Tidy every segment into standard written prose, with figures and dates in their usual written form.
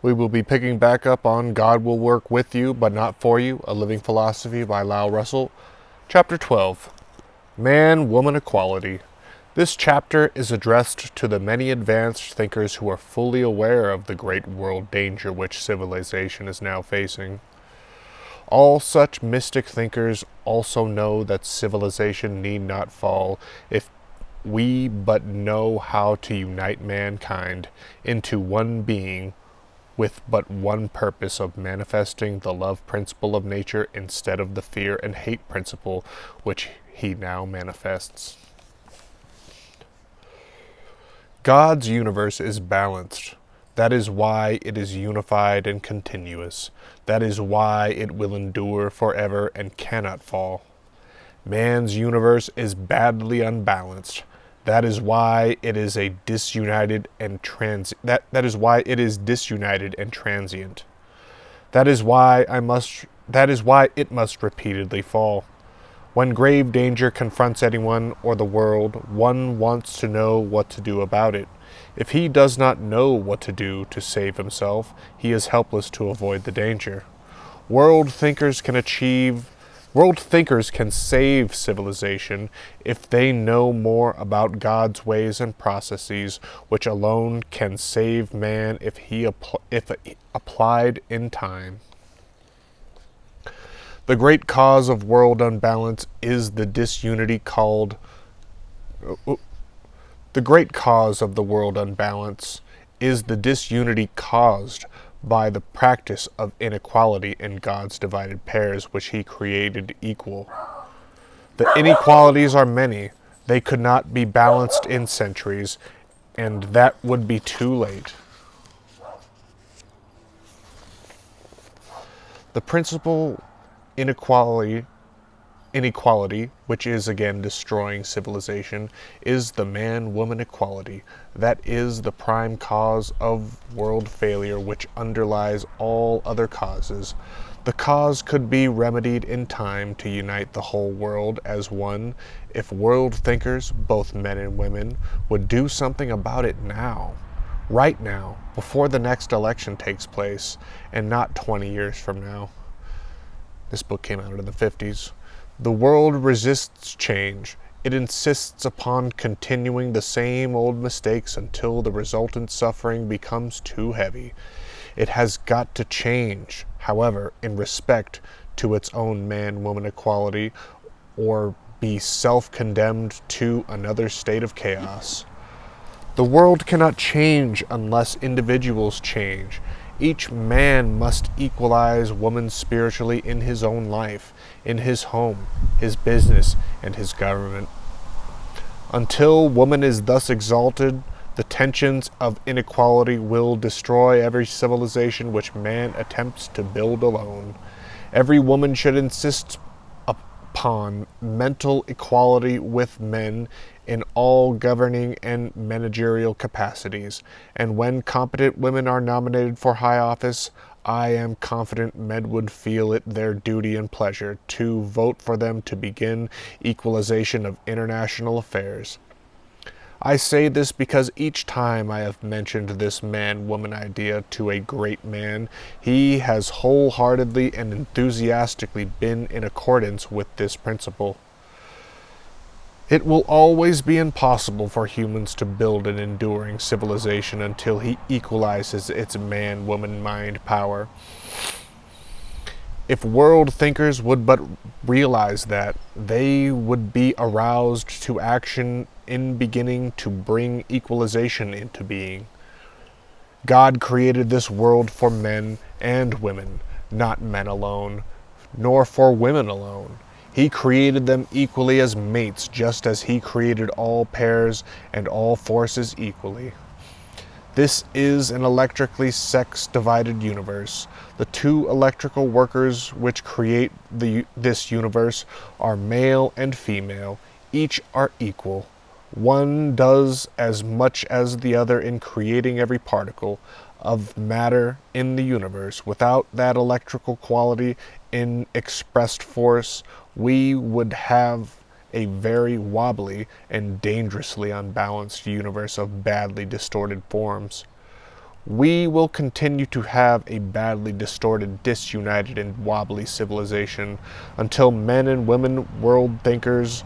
We will be picking back up on God Will Work With You, But Not For You, A Living Philosophy by Russle. Chapter 12, Man-Woman Equality. This chapter is addressed to the many advanced thinkers who are fully aware of the great world danger which civilization is now facing. All such mystic thinkers also know that civilization need not fall if we but know how to unite mankind into one being with but one purpose of manifesting the love principle of nature instead of the fear and hate principle which he now manifests. God's universe is balanced. That is why it is unified and continuous. That is why it will endure forever and cannot fall. Man's universe is badly unbalanced. That is why it is disunited and transient. That is why it must repeatedly fall. When grave danger confronts anyone or the world, one wants to know what to do about it. If he does not know what to do to save himself, he is helpless to avoid the danger. World thinkers can save civilization if they know more about God's ways and processes, which alone can save man if applied in time. The great cause of world unbalance is the disunity caused by the practice of inequality in God's divided pairs which he created equal. The inequalities are many. They could not be balanced in centuries, and that would be too late. The principal inequality, which is again destroying civilization, is the man-woman equality. That is the prime cause of world failure which underlies all other causes. The cause could be remedied in time to unite the whole world as one if world thinkers, both men and women, would do something about it now. Right now, before the next election takes place, and not 20 years from now. This book came out in the 50s. The world resists change. It insists upon continuing the same old mistakes until the resultant suffering becomes too heavy. It has got to change, however, in respect to its own man-woman equality, or be self-condemned to another state of chaos. The world cannot change unless individuals change. Each man must equalize woman spiritually in his own life, in his home, his business, and his government. Until woman is thus exalted, the tensions of inequality will destroy every civilization which man attempts to build alone. Every woman should insist upon mental equality with men in all governing and managerial capacities, and when competent women are nominated for high office, I am confident men would feel it their duty and pleasure to vote for them to begin equalization of international affairs. I say this because each time I have mentioned this man-woman idea to a great man, he has wholeheartedly and enthusiastically been in accordance with this principle. It will always be impossible for humans to build an enduring civilization until he equalizes its man-woman mind power. If world thinkers would but realize that, they would be aroused to action in beginning to bring equalization into being. God created this world for men and women, not men alone, nor for women alone. He created them equally as mates, just as he created all pairs and all forces equally. This is an electrically sex-divided universe. The two electrical workers which create this universe are male and female. Each are equal. One does as much as the other in creating every particle of matter in the universe. Without that electrical quality in expressed force, we would have a very wobbly and dangerously unbalanced universe of badly distorted forms. We will continue to have a badly distorted, disunited, and wobbly civilization until men and women world thinkers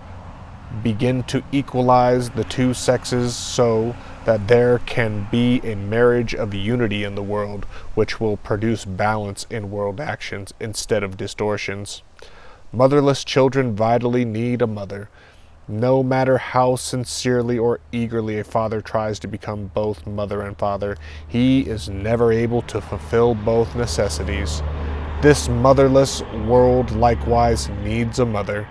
begin to equalize the two sexes so that there can be a marriage of unity in the world, which will produce balance in world actions instead of distortions. Motherless children vitally need a mother. No matter how sincerely or eagerly a father tries to become both mother and father, he is never able to fulfill both necessities. This motherless world likewise needs a mother.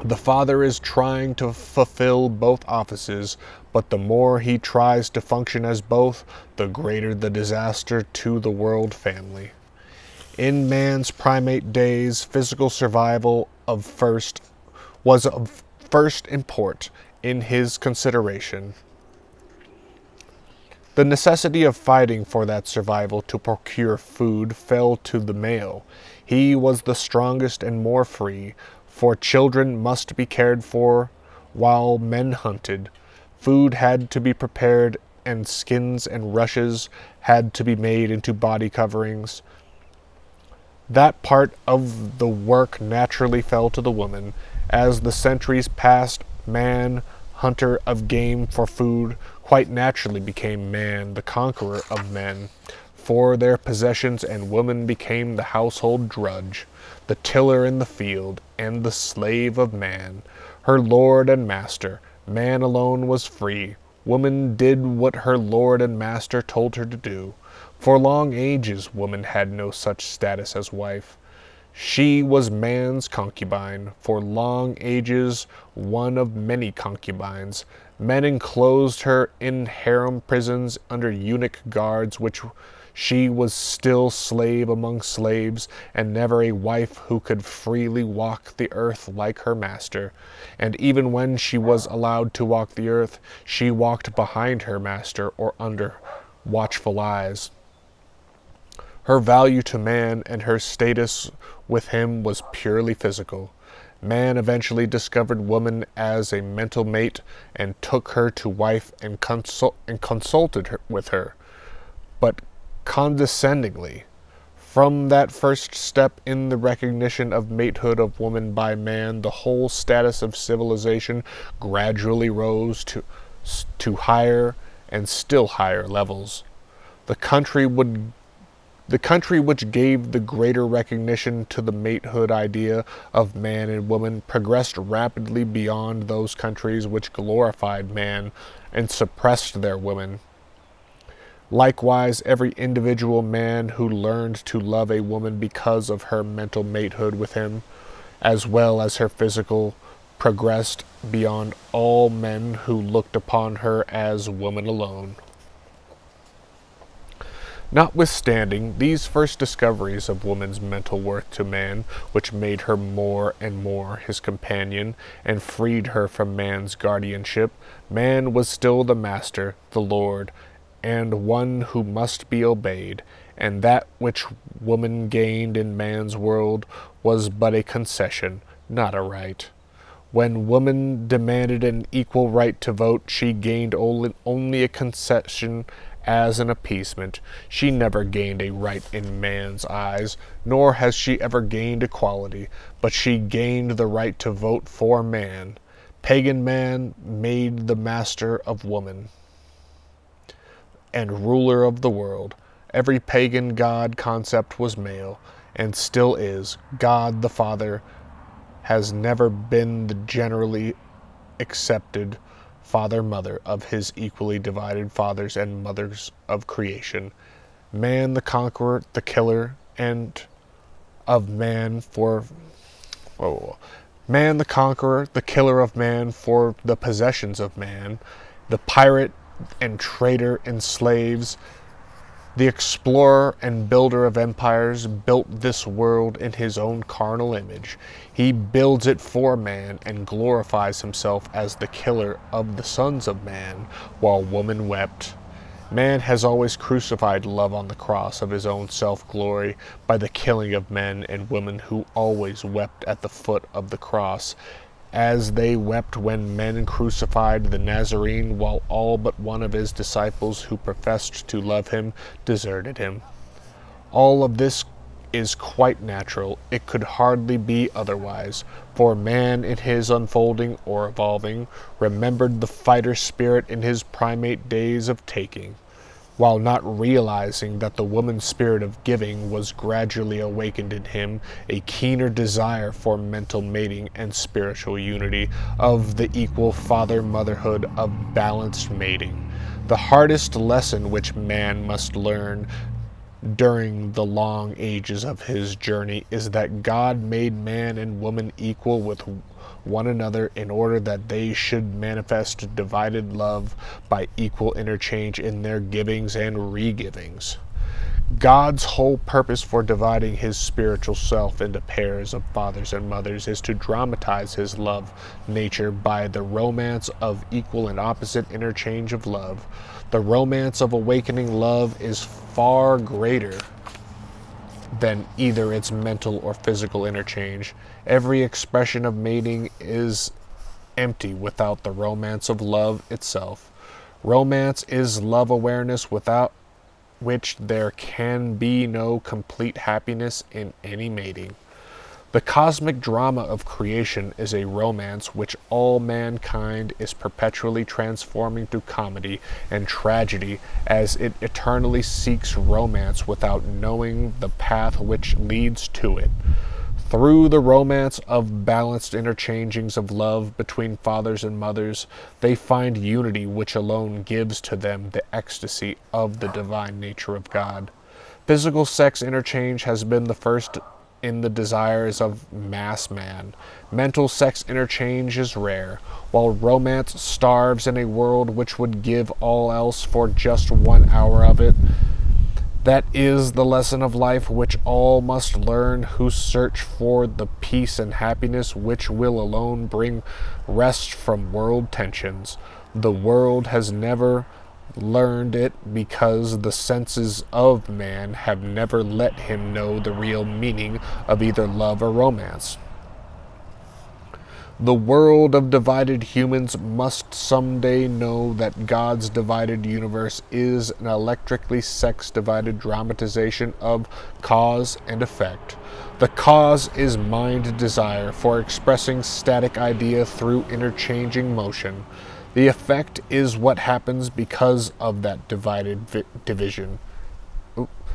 The father is trying to fulfill both offices, but the more he tries to function as both, the greater the disaster to the world family. In man's primate days, physical survival was of first import in his consideration. The necessity of fighting for that survival to procure food fell to the male. He was the strongest and more free, for children must be cared for while men hunted. Food had to be prepared, and skins and rushes had to be made into body coverings. That part of the work naturally fell to the woman. As the centuries passed, man, hunter of game for food, quite naturally became man, the conqueror of men, for their possessions, and woman became the household drudge, the tiller in the field, and the slave of man, her lord and master. Man alone was free. Woman did what her lord and master told her to do. For long ages woman had no such status as wife. She was man's concubine, for long ages one of many concubines. Men enclosed her in harem prisons under eunuch guards, which she was still slave among slaves, and never a wife who could freely walk the earth like her master. And even when she was allowed to walk the earth, she walked behind her master or under watchful eyes. Her value to man and her status with him was purely physical. Man eventually discovered woman as a mental mate and took her to wife and consulted with her, but condescendingly. From that first step in the recognition of matehood of woman by man, the whole status of civilization gradually rose to higher and still higher levels. The country which gave the greater recognition to the matehood idea of man and woman progressed rapidly beyond those countries which glorified man and suppressed their women. Likewise, every individual man who learned to love a woman because of her mental matehood with him, as well as her physical, progressed beyond all men who looked upon her as woman alone. Notwithstanding these first discoveries of woman's mental worth to man, which made her more and more his companion and freed her from man's guardianship, man was still the master, the lord, and one who must be obeyed, and that which woman gained in man's world was but a concession, not a right. When woman demanded an equal right to vote, she gained only a concession as an appeasement. She never gained a right in man's eyes, nor has she ever gained equality, but she gained the right to vote for man. Pagan man made the master of woman and ruler of the world. Every pagan god concept was male, and still is. God the Father has never been the generally accepted father-mother of his equally divided fathers and mothers of creation. Man the conqueror, the killer, and of man for... Man the conqueror, the killer of man for the possessions of man, the pirate and trader and slaves, the explorer and builder of empires, built this world in his own carnal image. He builds it for man and glorifies himself as the killer of the sons of man, while woman wept. Man has always crucified love on the cross of his own self-glory by the killing of men and women who always wept at the foot of the cross. as they wept when men crucified the Nazarene, while all but one of his disciples who professed to love him deserted him. All of this is quite natural. It could hardly be otherwise, for man in his unfolding or evolving remembered the fighter spirit in his primate days of taking, while not realizing that the woman spirit of giving was gradually awakened in him, a keener desire for mental mating and spiritual unity, of the equal father-motherhood of balanced mating. The hardest lesson which man must learn during the long ages of his journey is that God made man and woman equal with one another in order that they should manifest divided love by equal interchange in their givings and re-givings. God's whole purpose for dividing his spiritual self into pairs of fathers and mothers is to dramatize his love nature by the romance of equal and opposite interchange of love. The romance of awakening love is far greater than either its mental or physical interchange. Every expression of mating is empty without the romance of love itself. Romance is love awareness, without which there can be no complete happiness in any mating. The cosmic drama of creation is a romance which all mankind is perpetually transforming to comedy and tragedy as it eternally seeks romance without knowing the path which leads to it. Through the romance of balanced interchangings of love between fathers and mothers, they find unity which alone gives to them the ecstasy of the divine nature of God. Physical sex interchange has been the first in the desires of mass man. Mental sex interchange is rare, while romance starves in a world which would give all else for just 1 hour of it. That is the lesson of life which all must learn who search for the peace and happiness which will alone bring rest from world tensions. The world has never learned it because the senses of man have never let him know the real meaning of either love or romance. The world of divided humans must someday know that God's divided universe is an electrically sex-divided dramatization of cause and effect. The cause is mind desire for expressing static idea through interchanging motion. The effect is what happens because of that division.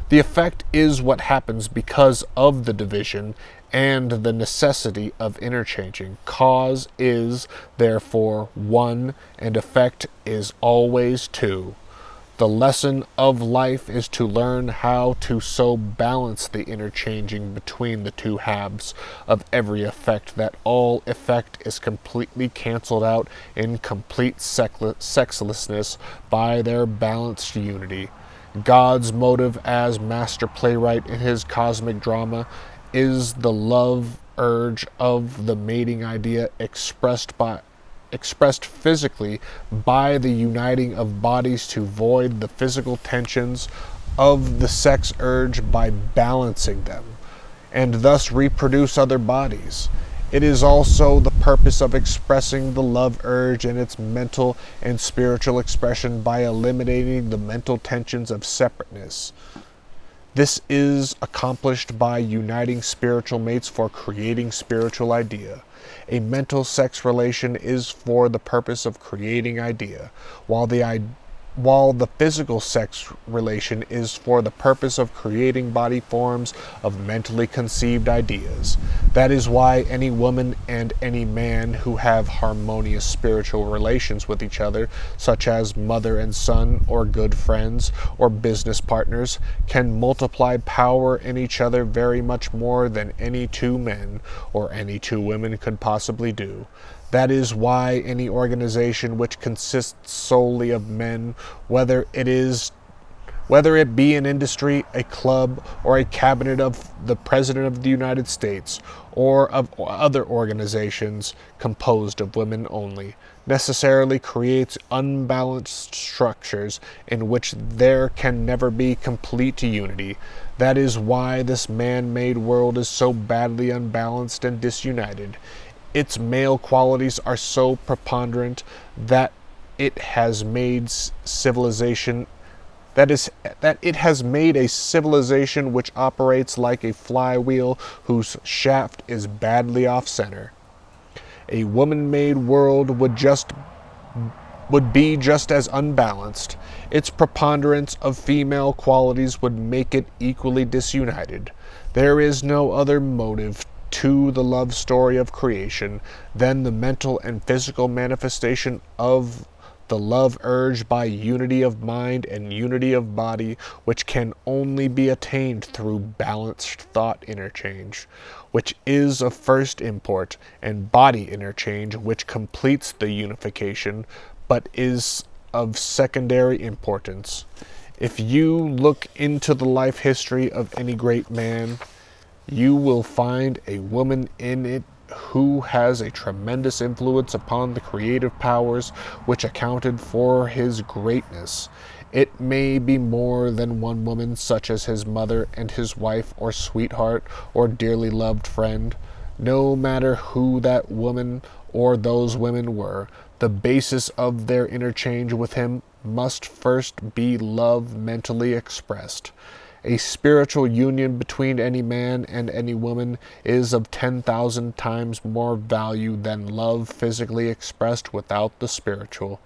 The effect is what happens because of the division and the necessity of interchanging. Cause is, therefore, one, and effect is always two. The lesson of life is to learn how to so balance the interchanging between the two halves of every effect that all effect is completely canceled out in complete sexlessness by their balanced unity. God's motive as master playwright in his cosmic drama is the love urge of the mating idea expressed physically by the uniting of bodies to void the physical tensions of the sex urge by balancing them, and thus reproduce other bodies. It is also the purpose of expressing the love urge in its mental and spiritual expression by eliminating the mental tensions of separateness. This is accomplished by uniting spiritual mates for creating spiritual idea. A mental sex relation is for the purpose of creating idea, while the physical sex relation is for the purpose of creating body forms of mentally conceived ideas. That is why any woman and any man who have harmonious spiritual relations with each other, such as mother and son, or good friends, or business partners, can multiply power in each other very much more than any two men or any two women could possibly do. That is why any organization which consists solely of men, whether it be an industry, a club, or a cabinet of the President of the United States, or of other organizations composed of women only, necessarily creates unbalanced structures in which there can never be complete unity. That is why this man-made world is so badly unbalanced and disunited. its male qualities are so preponderant that it has made civilization that it has made a civilization which operates like a flywheel whose shaft is badly off center. A woman-made world would be just as unbalanced. Its preponderance of female qualities would make it equally disunited. There is no other motive to the love story of creation than the mental and physical manifestation of the love urge by unity of mind and unity of body, which can only be attained through balanced thought interchange, which is of first import, and body interchange, which completes the unification, but is of secondary importance. If you look into the life history of any great man, you will find a woman in it who has a tremendous influence upon the creative powers which accounted for his greatness. It may be more than one woman, such as his mother and his wife or sweetheart or dearly loved friend. No matter who that woman or those women were, the basis of their interchange with him must first be love mentally expressed. A spiritual union between any man and any woman is of 10,000 times more value than love physically expressed without the spiritual.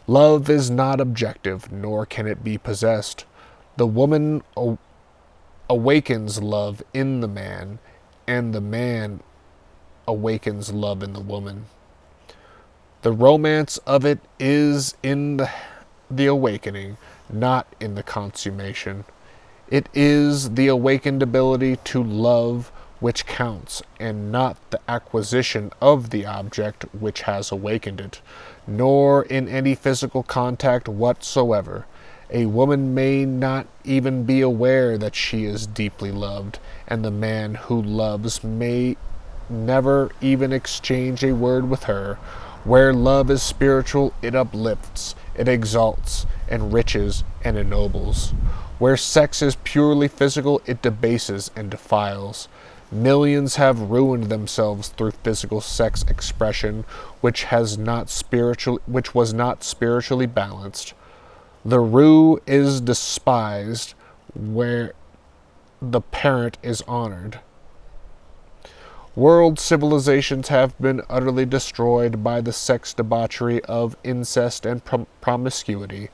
Love is not objective, nor can it be possessed. The woman awakens love in the man, and the man awakens love in the woman. The romance of it is in the awakening, not in the consummation. It is the awakened ability to love which counts, and not the acquisition of the object which has awakened it, nor in any physical contact whatsoever. A woman may not even be aware that she is deeply loved, and the man who loves may never even exchange a word with her. Where love is spiritual, it uplifts, it exalts, enriches, and ennobles. Where sex is purely physical, it debases and defiles. Millions have ruined themselves through physical sex expression, which was not spiritually balanced. The rue is despised where the parent is honored. World civilizations have been utterly destroyed by the sex debauchery of incest and promiscuity.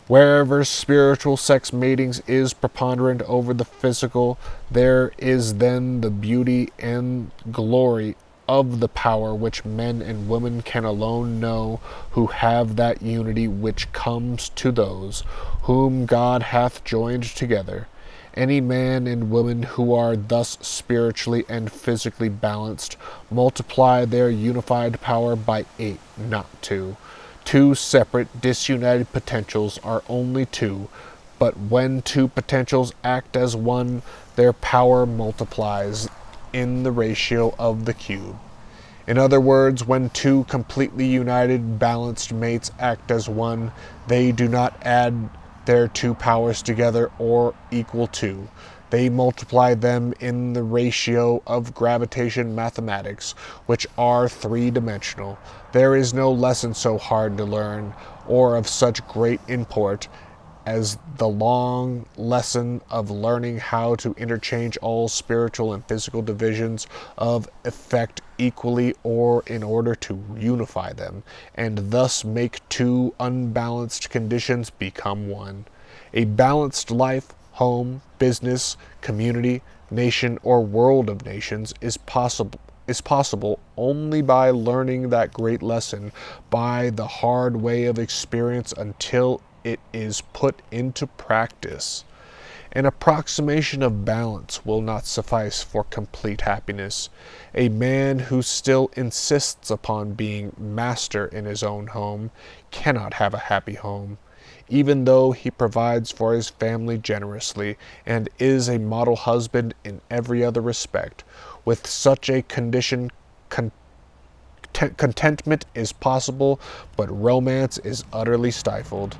Wherever spiritual sex matings is preponderant over the physical, there is then the beauty and glory of the power which men and women can alone know, who have that unity which comes to those whom God hath joined together. Any man and woman who are thus spiritually and physically balanced multiply their unified power by 8, not 2. Two separate, disunited potentials are only 2, but when 2 potentials act as one, their power multiplies in the ratio of the cube. In other words, when 2 completely united, balanced mates act as one, they do not add their 2 powers together or equal 2. They multiply them in the ratio of gravitation mathematics, which are 3-dimensional. There is no lesson so hard to learn, or of such great import, as the long lesson of learning how to interchange all spiritual and physical divisions of effect equally, or in order to unify them, and thus make 2 unbalanced conditions become one. A balanced life, home, business, community, nation, or world of nations is possible only by learning that great lesson by the hard way of experience until it is put into practice. An approximation of balance will not suffice for complete happiness. A man who still insists upon being master in his own home cannot have a happy home, even though he provides for his family generously and is a model husband in every other respect. With such a condition, contentment is possible, but romance is utterly stifled.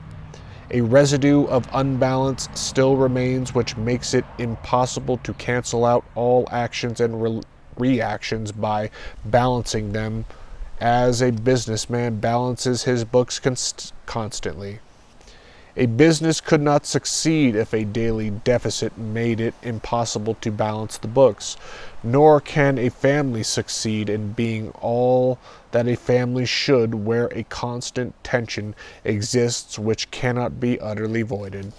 A residue of unbalance still remains, which makes it impossible to cancel out all actions and reactions by balancing them as a businessman balances his books constantly. A business could not succeed if a daily deficit made it impossible to balance the books, nor can a family succeed in being all that a family should where a constant tension exists which cannot be utterly voided.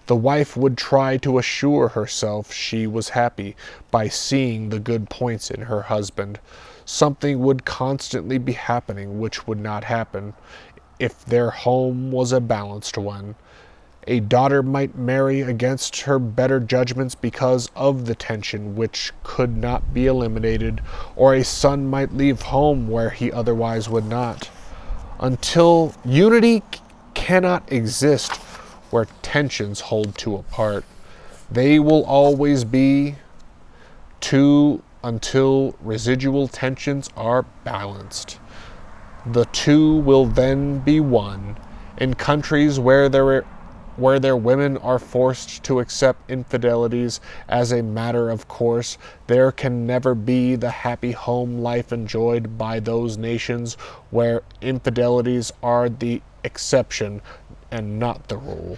The wife would try to assure herself she was happy by seeing the good points in her husband. Something would constantly be happening which would not happen if their home was a balanced one. A daughter might marry against her better judgments because of the tension which could not be eliminated, or a son might leave home where he otherwise would not. Until unity cannot exist where tensions hold two apart. They will always be two until residual tensions are balanced. The two will then be one. In countries where their women are forced to accept infidelities as a matter of course, there can never be the happy home life enjoyed by those nations where infidelities are the exception and not the rule.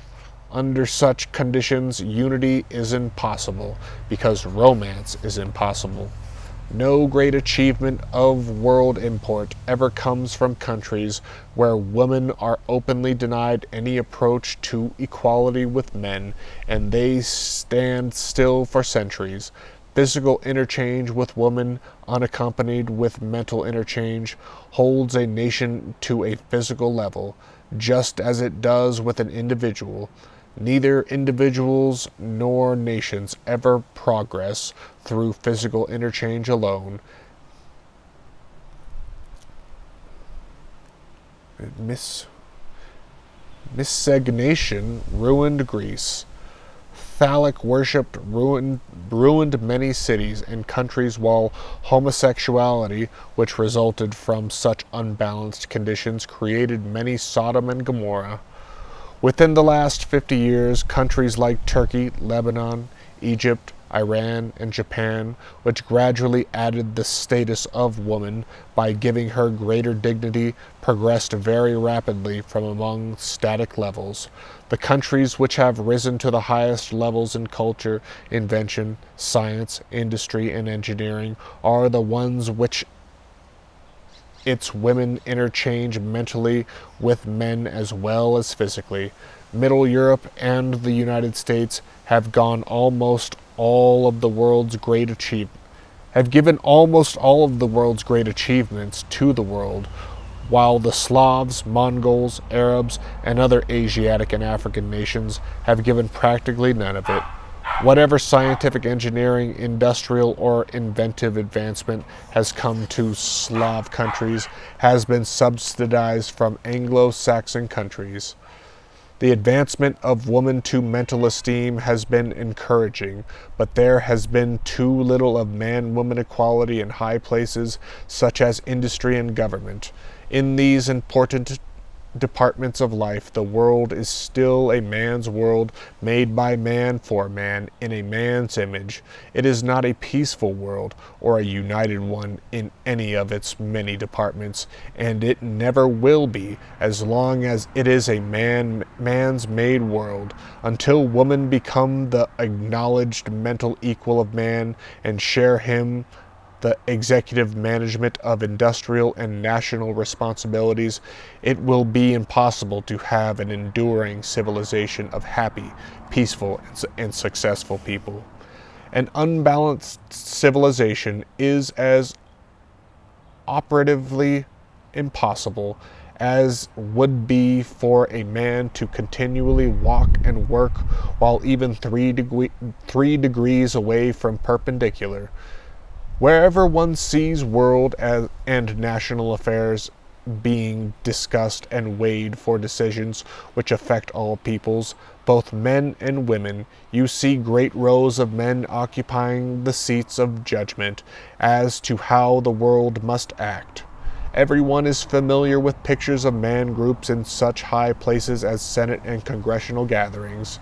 Under such conditions, unity is impossible because romance is impossible. No great achievement of world import ever comes from countries where women are openly denied any approach to equality with men, and they stand still for centuries. Physical interchange with women, unaccompanied with mental interchange, holds a nation to a physical level, just as it does with an individual. Neither individuals nor nations ever progress through physical interchange alone. Miscegenation ruined Greece. Phallic worship ruined many cities and countries, while homosexuality, which resulted from such unbalanced conditions, created many Sodom and Gomorrah. Within the last 50 years, countries like Turkey, Lebanon, Egypt, Iran, and Japan, which gradually added the status of woman by giving her greater dignity, progressed very rapidly from among static levels. The countries which have risen to the highest levels in culture, invention, science, industry, and engineering are the ones which its women interchange mentally with men as well as physically. Middle Europe and the United States have gone almost all of the world's great have given almost all of the world's great achievements to the world, while the Slavs, Mongols, Arabs, and other Asiatic and African nations have given practically none of it. Whatever scientific, engineering, industrial, or inventive advancement has come to Slav countries has been subsidized from Anglo-Saxon countries. The advancement of woman to mental esteem has been encouraging, but there has been too little of man-woman equality in high places such as industry and government. In these important departments of life, the world is still a man's world, made by man for man, in a man's image. It is not a peaceful world, or a united one in any of its many departments, and it never will be as long as it is a man's made world, until women become the acknowledged mental equal of man, and share him the executive management of industrial and national responsibilities. It will be impossible to have an enduring civilization of happy, peaceful, and successful people. An unbalanced civilization is as operatively impossible as would be for a man to continually walk and work while even 3 degrees away from perpendicular. Wherever one sees world and national affairs being discussed and weighed for decisions which affect all peoples, both men and women, you see great rows of men occupying the seats of judgment as to how the world must act. Everyone is familiar with pictures of man groups in such high places as Senate and congressional gatherings.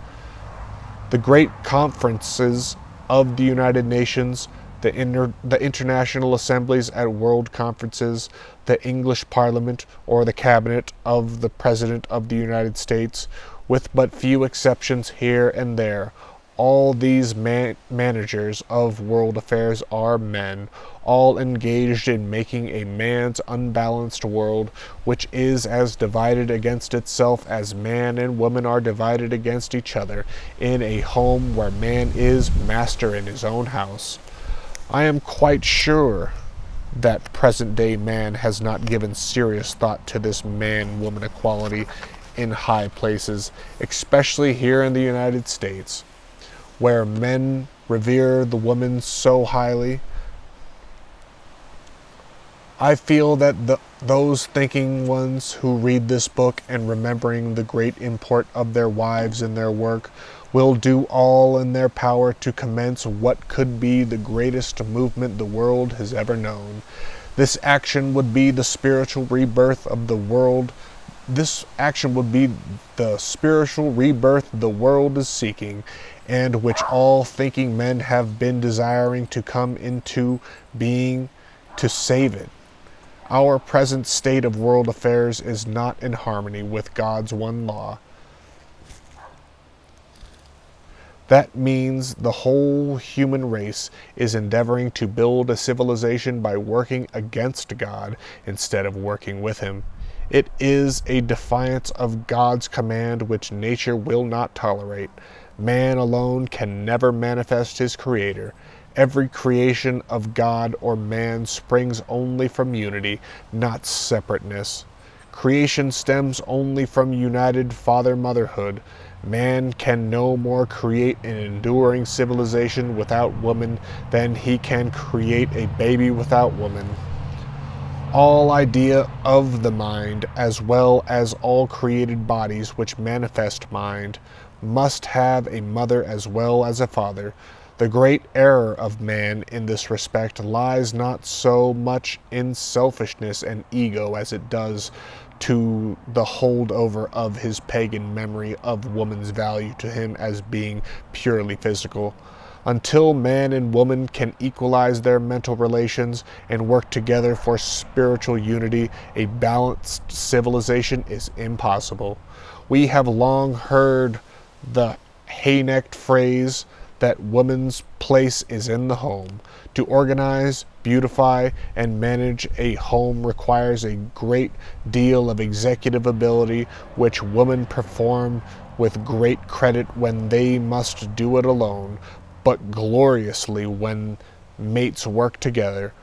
The great conferences of the United Nations, the international assemblies at world conferences, the English Parliament, or the cabinet of the President of the United States, with but few exceptions here and there. All these managers of world affairs are men, all engaged in making a man's unbalanced world, which is as divided against itself as man and woman are divided against each other, in a home where man is master in his own house. I am quite sure that present-day man has not given serious thought to this man-woman equality in high places, especially here in the United States, where men revere the woman so highly. I feel that those thinking ones who read this book and remembering the great import of their wives in their work will do all in their power to commence what could be the greatest movement the world has ever known. This action would be the spiritual rebirth of the world. This action would be the spiritual rebirth the world is seeking, and which all thinking men have been desiring to come into being to save it. Our present state of world affairs is not in harmony with God's one law. That means the whole human race is endeavoring to build a civilization by working against God instead of working with Him. It is a defiance of God's command which nature will not tolerate. Man alone can never manifest his Creator. Every creation of God or man springs only from unity, not separateness. Creation stems only from united father-motherhood. Man can no more create an enduring civilization without woman than he can create a baby without woman. All idea of the mind, as well as all created bodies which manifest mind, must have a mother as well as a father. The great error of man in this respect lies not so much in selfishness and ego as it does to the holdover of his pagan memory of woman's value to him as being purely physical. Until man and woman can equalize their mental relations and work together for spiritual unity, a balanced civilization is impossible. We have long heard the hay-necked phrase that woman's place is in the home. To organize, beautify, and manage a home requires a great deal of executive ability, which women perform with great credit when they must do it alone, but gloriously when mates work together.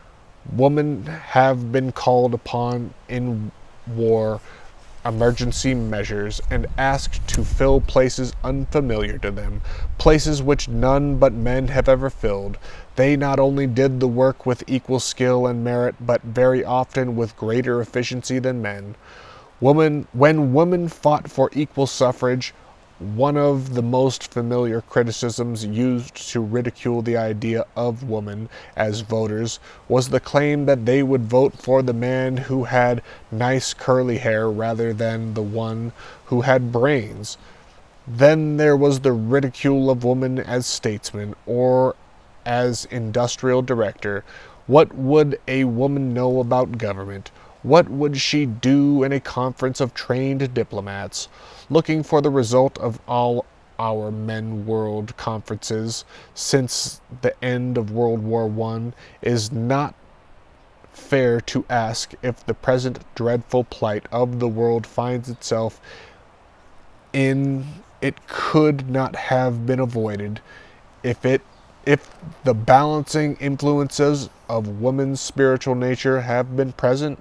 Women have been called upon in war emergency measures and asked to fill places unfamiliar to them, places which none but men have ever filled. They not only did the work with equal skill and merit, but very often with greater efficiency than men. When women fought for equal suffrage, one of the most familiar criticisms used to ridicule the idea of women as voters was the claim that they would vote for the man who had nice curly hair rather than the one who had brains. Then there was the ridicule of woman as statesman or as industrial director. What would a woman know about government? What would she do in a conference of trained diplomats? Looking for the result of all our men world conferences since the end of World War I is not fair to ask if the present dreadful plight of the world finds itself in. It could not have been avoided if the balancing influences of woman's spiritual nature have been present.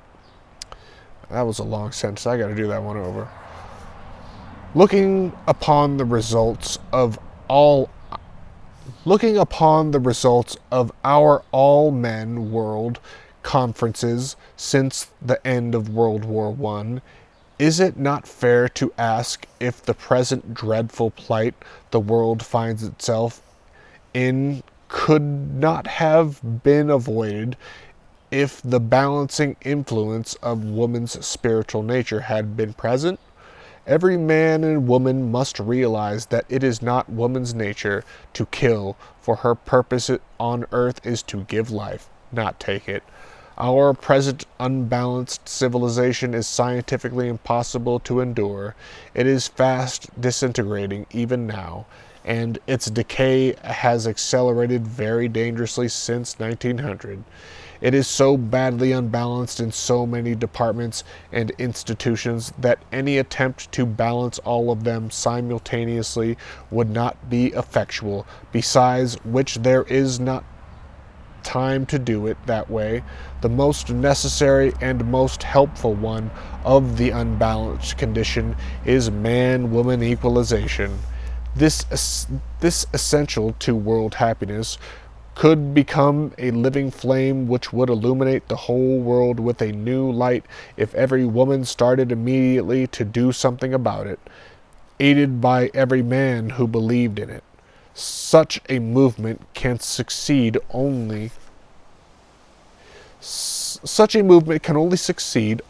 That was a long sentence. I got to do that one over. Looking upon the results of our all-men world conferences since the end of World War I, is it not fair to ask if the present dreadful plight the world finds itself in could not have been avoided if the balancing influence of woman's spiritual nature had been present? Every man and woman must realize that it is not woman's nature to kill, for her purpose on earth is to give life, not take it. Our present unbalanced civilization is scientifically impossible to endure. It is fast disintegrating even now, and its decay has accelerated very dangerously since 1900. It is so badly unbalanced in so many departments and institutions that any attempt to balance all of them simultaneously would not be effectual, besides which there is not time to do it that way. The most necessary and most helpful one of the unbalanced condition is man-woman equalization. This essential to world happiness could become a living flame which would illuminate the whole world with a new light if every woman started immediately to do something about it, aided by every man who believed in it. Such a movement can only succeed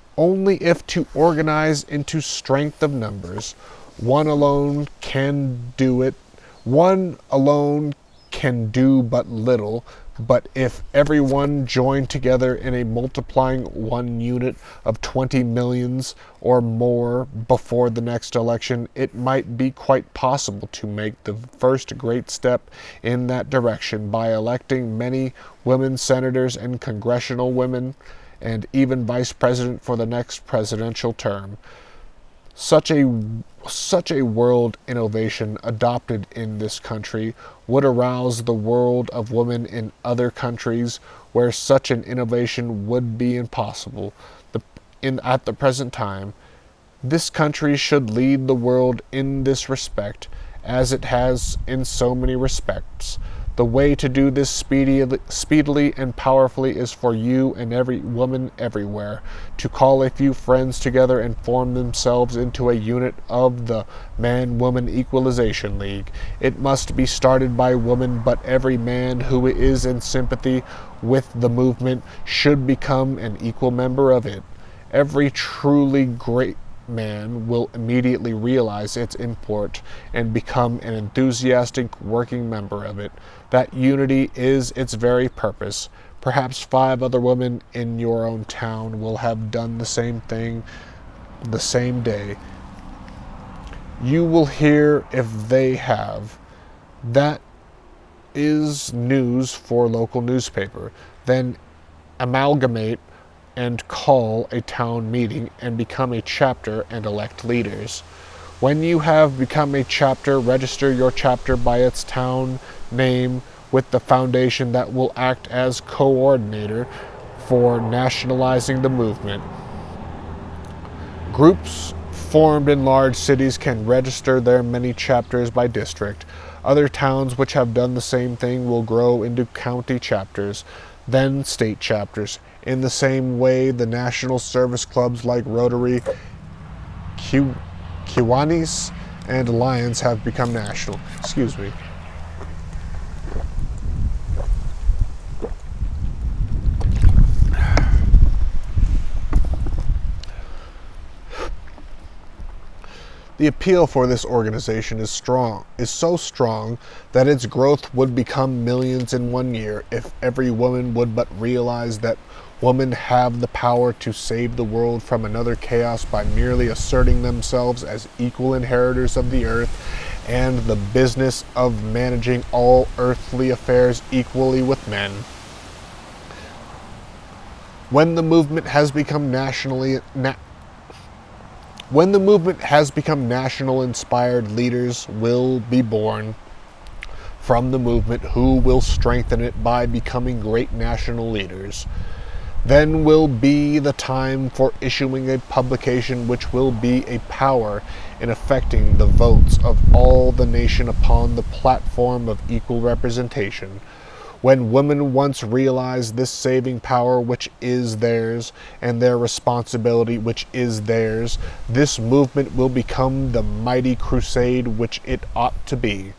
only if to organize into strength of numbers. One alone can do it. One alone can do but little, but if everyone joined together in a multiplying one unit of 20 millions or more before the next election, it might be quite possible to make the first great step in that direction by electing many women senators and congressional women, and even vice president for the next presidential term. Such a world innovation adopted in this country would arouse the world of women in other countries where such an innovation would be impossible. At the present time, this country should lead the world in this respect, as it has in so many respects. The way to do this speedily and powerfully is for you and every woman everywhere to call a few friends together and form themselves into a unit of the Man-Woman Equalization League. It must be started by women, but every man who is in sympathy with the movement should become an equal member of it. Every truly great man will immediately realize its import and become an enthusiastic working member of it. That unity is its very purpose. Perhaps 5 other women in your own town will have done the same thing the same day. You will hear if they have. That is news for local newspaper. Then amalgamate and call a town meeting and become a chapter and elect leaders. When you have become a chapter, register your chapter by its town name with the foundation that will act as coordinator for nationalizing the movement. Groups formed in large cities can register their many chapters by district. Other towns which have done the same thing will grow into county chapters, then state chapters. In the same way, the national service clubs like Rotary, Kiwanis, and Alliance have become national. Excuse me. The appeal for this organization is so strong that its growth would become millions in 1 year if every woman would but realize that women have the power to save the world from another chaos by merely asserting themselves as equal inheritors of the earth and the business of managing all earthly affairs equally with men. When the movement has become national, inspired leaders will be born from the movement who will strengthen it by becoming great national leaders. Then will be the time for issuing a publication which will be a power in affecting the votes of all the nation upon the platform of equal representation. When women once realize this saving power which is theirs and their responsibility which is theirs, this movement will become the mighty crusade which it ought to be.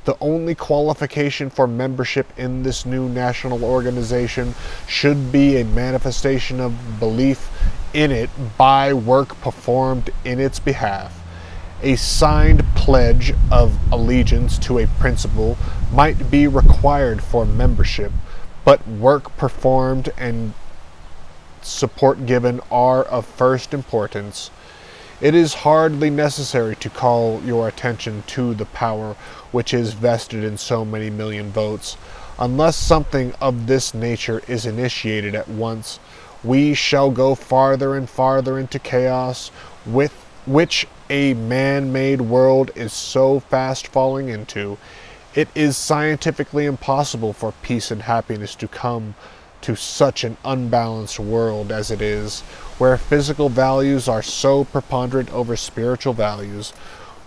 The only qualification for membership in this new national organization should be a manifestation of belief in it by work performed in its behalf. A signed pledge of allegiance to a principle might be required for membership, but work performed and support given are of first importance. It is hardly necessary to call your attention to the power which is vested in so many million votes. Unless something of this nature is initiated at once, we shall go farther and farther into chaos, with which a man-made world is so fast falling into. It is scientifically impossible for peace and happiness to come to such an unbalanced world as it is, where physical values are so preponderant over spiritual values.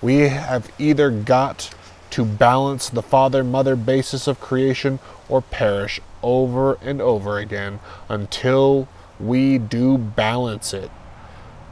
We have either got to balance the father-mother basis of creation or perish over and over again until we do balance it.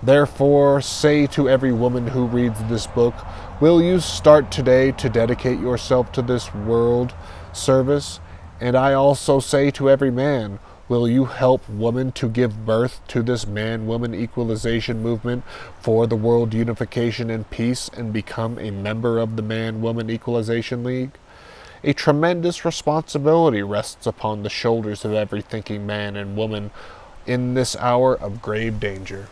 Therefore, say to every woman who reads this book, will you start today to dedicate yourself to this world service? And I also say to every man, will you help woman to give birth to this man-woman equalization movement for the world unification and peace and become a member of the Man-Woman Equalization League? A tremendous responsibility rests upon the shoulders of every thinking man and woman in this hour of grave danger.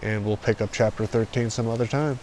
And we'll pick up chapter 13 some other time.